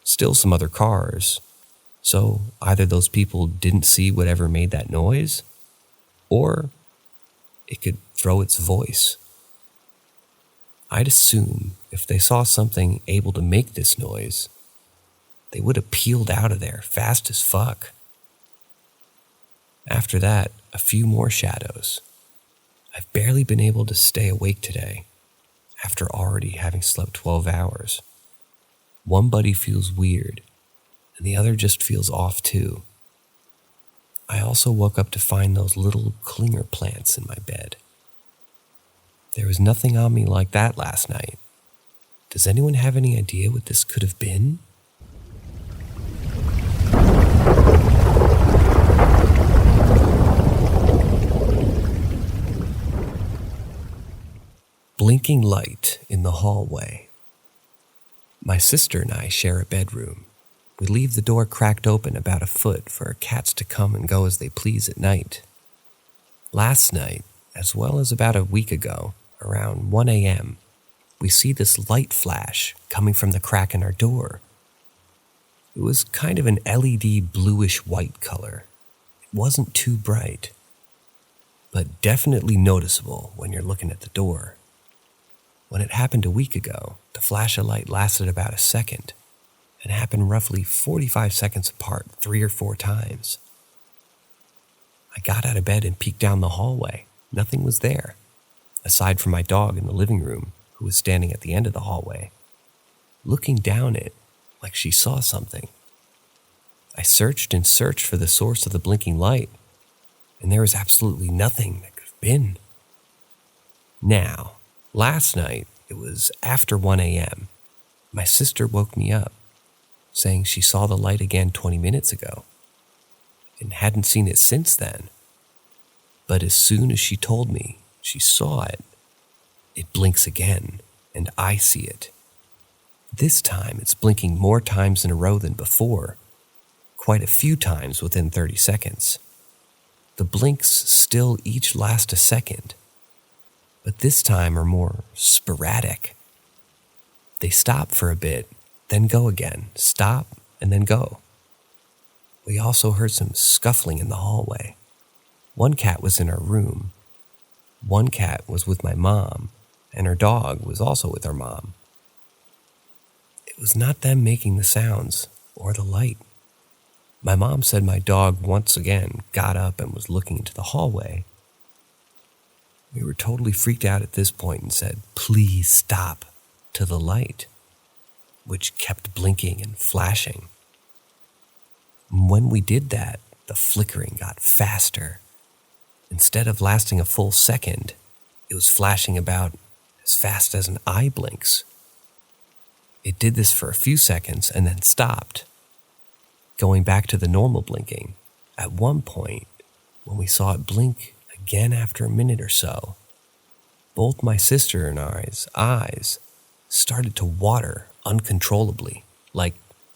Still some other cars, so either those people didn't see whatever made that noise, or it could throw its voice. I'd assume if they saw something able to make this noise, they would have peeled out of there fast as fuck. After that, a few more shadows. I've barely been able to stay awake today, after already having slept 12 hours. One buddy feels weird, and the other just feels off too. I also woke up to find those little clinger plants in my bed. There was nothing on me like that last night. Does anyone have any idea what this could have been? Blinking light in the hallway. My sister and I share a bedroom. We leave the door cracked open about a foot for cats to come and go as they please at night. Last night, as well as about a week ago, around 1 a.m., we see this light flash coming from the crack in our door. It was kind of an LED bluish-white color. It wasn't too bright, but definitely noticeable when you're looking at the door. When it happened a week ago, the flash of light lasted about a second and happened roughly 45 seconds apart 3 or 4 times. I got out of bed and peeked down the hallway. Nothing was there, aside from my dog in the living room, who was standing at the end of the hallway, looking down it like she saw something. I searched and searched for the source of the blinking light, and there was absolutely nothing that could have been. Now, last night, it was after 1 a.m. My sister woke me up, saying she saw the light again 20 minutes ago and hadn't seen it since then. But as soon as she told me she saw it, it blinks again, and I see it. This time, it's blinking more times in a row than before, quite a few times within 30 seconds. The blinks still each last a second, but this time are more sporadic. They stop for a bit, then go again, stop, and then go. We also heard some scuffling in the hallway. One cat was in our room. One cat was with my mom, and her dog was also with her mom. It was not them making the sounds or the light. My mom said my dog once again got up and was looking into the hallway. We were totally freaked out at this point and said, "Please stop," to the light, which kept blinking and flashing. When we did that, the flickering got faster. Instead of lasting a full second, it was flashing about as fast as an eye blinks. It did this for a few seconds and then stopped, going back to the normal blinking. At one point, when we saw it blink again after a minute or so, both my sister and I's eyes started to water uncontrollably, like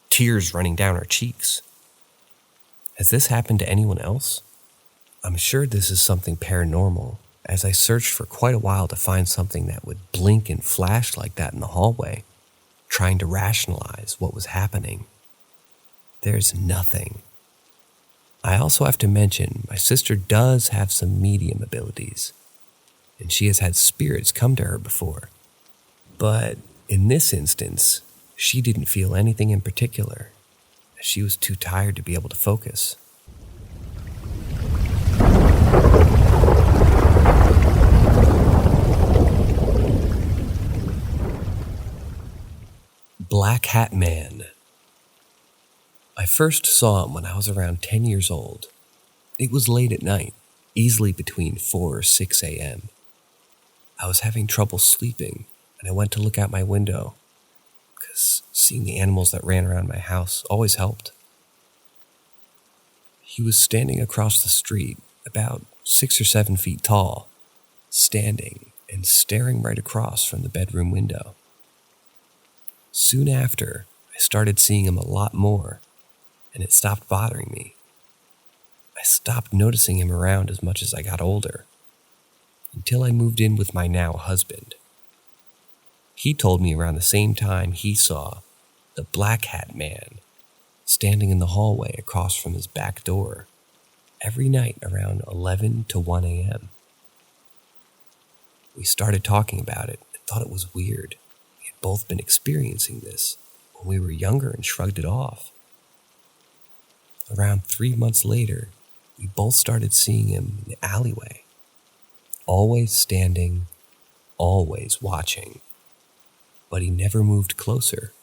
tears running down our cheeks. Has this happened to anyone else? I'm sure this is something paranormal, as I searched for quite a while to find something that would blink and flash like that in the hallway, trying to rationalize what was happening. There's nothing. I also have to mention my sister does have some medium abilities, and she has had spirits come to her before. But in this instance, she didn't feel anything in particular, as she was too tired to be able to focus. Black Hat Man. I first saw him when I was around 10 years old. It was late at night, easily between 4 or 6 a.m. I was having trouble sleeping, and I went to look out my window, because seeing the animals that ran around my house always helped. He was standing across the street, about 6 or 7 feet tall, standing and staring right across from the bedroom window. Soon after, I started seeing him a lot more, and it stopped bothering me. I stopped noticing him around as much as I got older, until I moved in with my now husband. He told me around the same time he saw the Black Hat Man standing in the hallway across from his back door every night around 11 to 1 a.m. We started talking about it and thought it was weird. We had both been experiencing this when we were younger and shrugged it off. Around 3 months later, we both started seeing him in the alleyway. Always standing, always watching. But he never moved closer.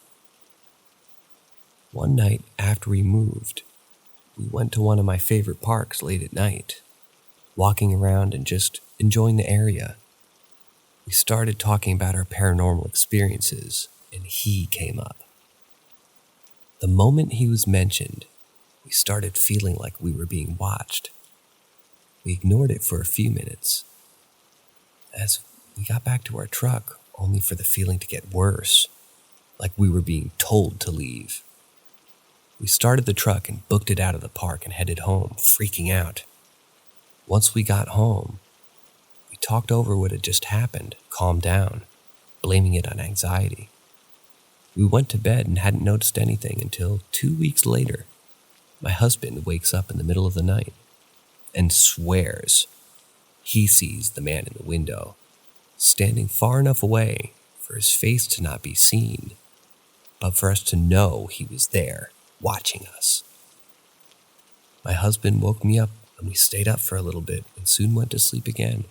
One night after we moved, we went to one of my favorite parks late at night, walking around and just enjoying the area. We started talking about our paranormal experiences, and he came up. The moment he was mentioned, we started feeling like we were being watched. We ignored it for a few minutes. As we got back to our truck, only for the feeling to get worse, like we were being told to leave. We started the truck and booked it out of the park and headed home, freaking out. Once we got home, we talked over what had just happened, calmed down, blaming it on anxiety. We went to bed and hadn't noticed anything until 2 weeks later. My husband wakes up in the middle of the night and swears he sees the man in the window, standing far enough away for his face to not be seen, but for us to know he was there, watching us. My husband woke me up and we stayed up for a little bit and soon went to sleep again.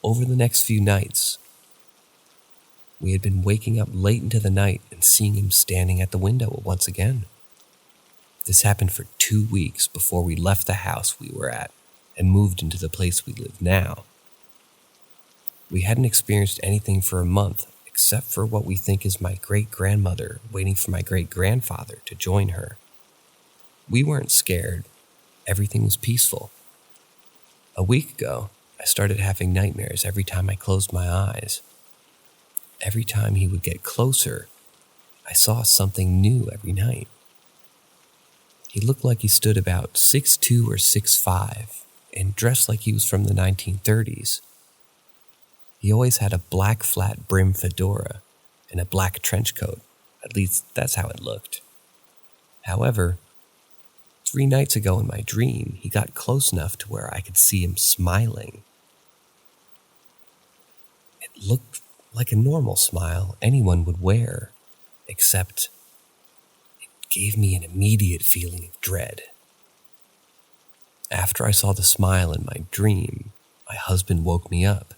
Over the next few nights, we had been waking up late into the night and seeing him standing at the window once again. This happened for 2 weeks before we left the house we were at and moved into the place we live now. We hadn't experienced anything for a month except for what we think is my great-grandmother waiting for my great-grandfather to join her. We weren't scared. Everything was peaceful. A week ago, I started having nightmares every time I closed my eyes. Every time he would get closer, I saw something new every night. He looked like he stood about 6'2" or 6'5", and dressed like he was from the 1930s. He always had a black flat brim fedora and a black trench coat. At least that's how it looked. However, 3 nights ago in my dream, he got close enough to where I could see him smiling. It looked like a normal smile anyone would wear, except it gave me an immediate feeling of dread. After I saw the smile in my dream, my husband woke me up,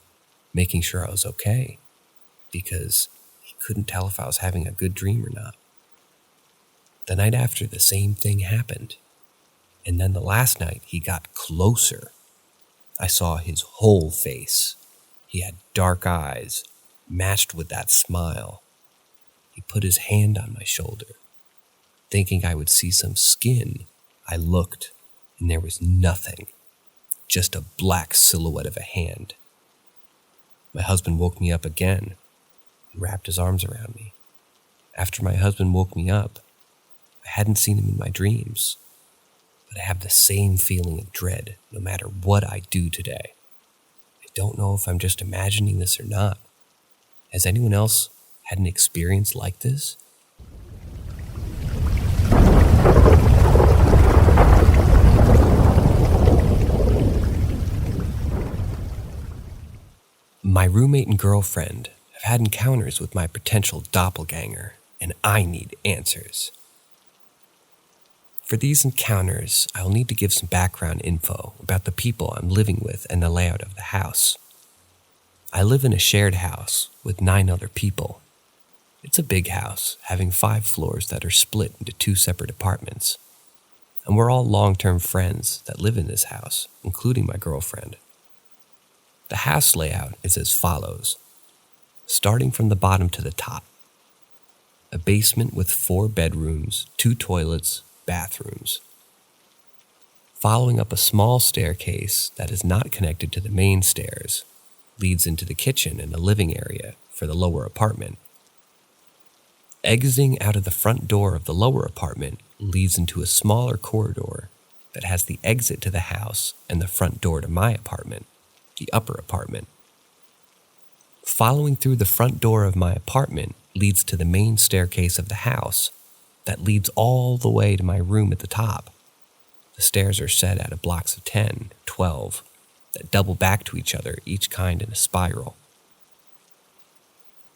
making sure I was okay, because he couldn't tell if I was having a good dream or not. The night after, the same thing happened, and then the last night he got closer. I saw his whole face. He had dark eyes, matched with that smile. He put his hand on my shoulder. Thinking I would see some skin, I looked, and there was nothing, just a black silhouette of a hand. My husband woke me up again and wrapped his arms around me. After my husband woke me up, I hadn't seen him in my dreams, but I have the same feeling of dread no matter what I do today. I don't know if I'm just imagining this or not. Has anyone else had an experience like this? My roommate and girlfriend have had encounters with my potential doppelganger, and I need answers. For these encounters, I'll need to give some background info about the people I'm living with and the layout of the house. I live in a shared house with 9 other people. It's a big house, having 5 floors that are split into 2 separate apartments. And we're all long-term friends that live in this house, including my girlfriend. The house layout is as follows, starting from the bottom to the top. A basement with 4 bedrooms, 2 toilets, bathrooms. Following up a small staircase that is not connected to the main stairs, leads into the kitchen and the living area for the lower apartment. Exiting out of the front door of the lower apartment leads into a smaller corridor that has the exit to the house and the front door to my apartment, the upper apartment. Following through the front door of my apartment leads to the main staircase of the house that leads all the way to my room at the top. The stairs are set at blocks of 10, 12, that double back to each other, each kind in a spiral.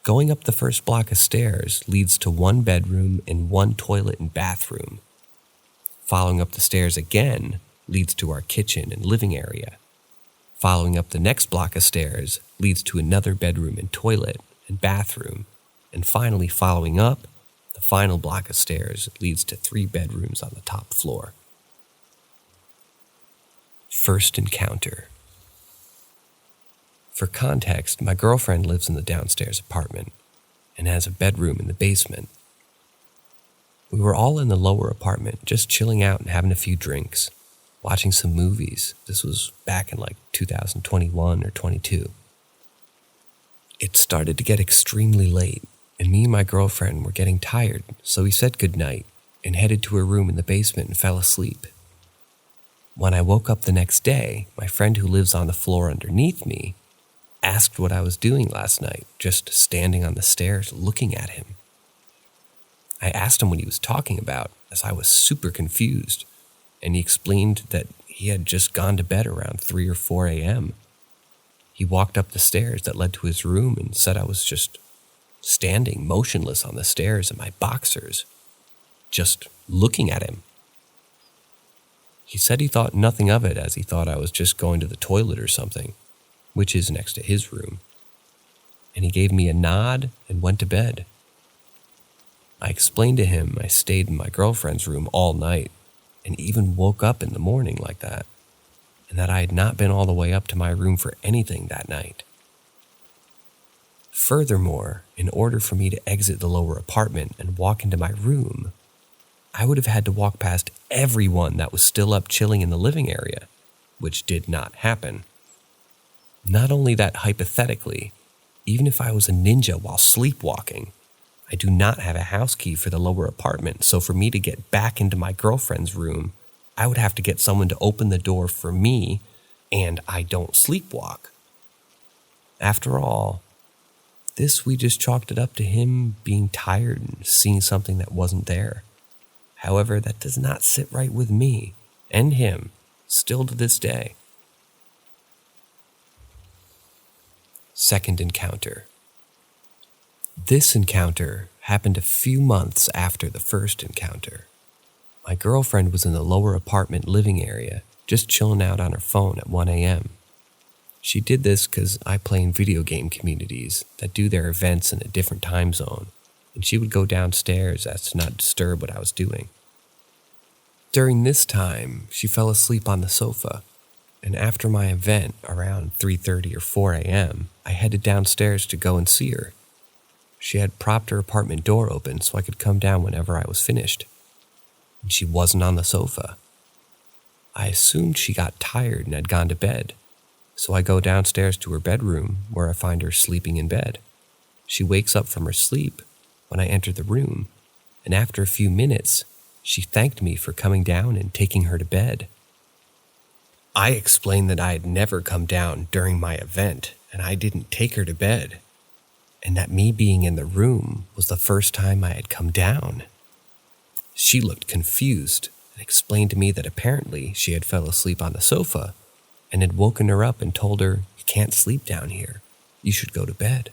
Going up the first block of stairs leads to one bedroom and one toilet and bathroom. Following up the stairs again leads to our kitchen and living area. Following up the next block of stairs leads to another bedroom and toilet and bathroom. And finally, following up, the final block of stairs leads to 3 bedrooms on the top floor. First encounter. For context, my girlfriend lives in the downstairs apartment and has a bedroom in the basement. We were all in the lower apartment, just chilling out and having a few drinks, watching some movies. This was back in 2021 or 22. It started to get extremely late, and me and my girlfriend were getting tired, so we said goodnight and headed to her room in the basement and fell asleep. When I woke up the next day, my friend who lives on the floor underneath me asked what I was doing last night, just standing on the stairs looking at him. I asked him what he was talking about, as I was super confused, and he explained that he had just gone to bed around 3 or 4 a.m. He walked up the stairs that led to his room and said I was just standing motionless on the stairs in my boxers, just looking at him. He said he thought nothing of it, as he thought I was just going to the toilet or something, which is next to his room. And he gave me a nod and went to bed. I explained to him I stayed in my girlfriend's room all night and even woke up in the morning like that, and that I had not been all the way up to my room for anything that night. Furthermore, in order for me to exit the lower apartment and walk into my room, I would have had to walk past everyone that was still up chilling in the living area, which did not happen. Not only that, hypothetically, even if I was a ninja while sleepwalking, I do not have a house key for the lower apartment, so for me to get back into my girlfriend's room, I would have to get someone to open the door for me, and I don't sleepwalk. After all, we just chalked it up to him being tired and seeing something that wasn't there. However, that does not sit right with me and him, still to this day. Second encounter. This encounter happened a few months after the first encounter. My girlfriend was in the lower apartment living area, just chilling out on her phone at 1 a.m. She did this because I play in video game communities that do their events in a different time zone, and she would go downstairs as to not disturb what I was doing. During this time, she fell asleep on the sofa, and after my event, around 3:30 or 4 a.m., I headed downstairs to go and see her. She had propped her apartment door open so I could come down whenever I was finished, and she wasn't on the sofa. I assumed she got tired and had gone to bed, so I go downstairs to her bedroom where I find her sleeping in bed. She wakes up from her sleep when I enter the room, and after a few minutes, she thanked me for coming down and taking her to bed. I explained that I had never come down during my event and I didn't take her to bed, and that me being in the room was the first time I had come down. She looked confused and explained to me that apparently she had fell asleep on the sofa and had woken her up and told her, "You can't sleep down here, you should go to bed,"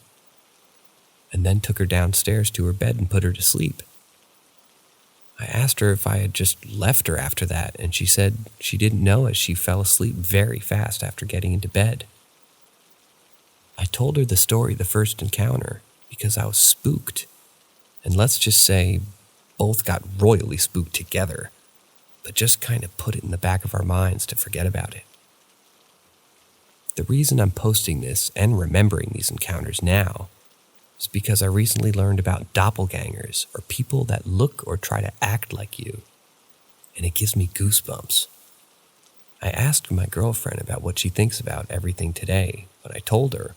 and then took her downstairs to her bed and put her to sleep. I asked her if I had just left her after that, and she said she didn't know, as she fell asleep very fast after getting into bed. I told her the story of the first encounter because I was spooked, and let's just say both got royally spooked together, but just kind of put it in the back of our minds to forget about it. The reason I'm posting this and remembering these encounters now is because I recently learned about doppelgangers, or people that look or try to act like you, and it gives me goosebumps. I asked my girlfriend about what she thinks about everything today. When I told her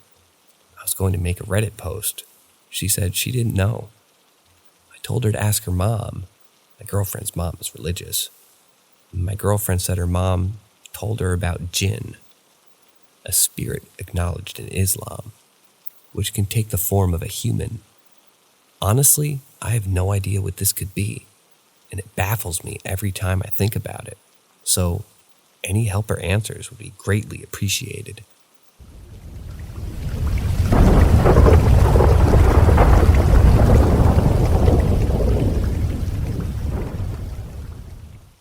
I was going to make a Reddit post, she said she didn't know. I told her to ask her mom. My girlfriend's mom is religious. My girlfriend said her mom told her about jinn, a spirit acknowledged in Islam. which can take the form of a human. Honestly, I have no idea what this could be, and it baffles me every time I think about it. So, any help or answers would be greatly appreciated.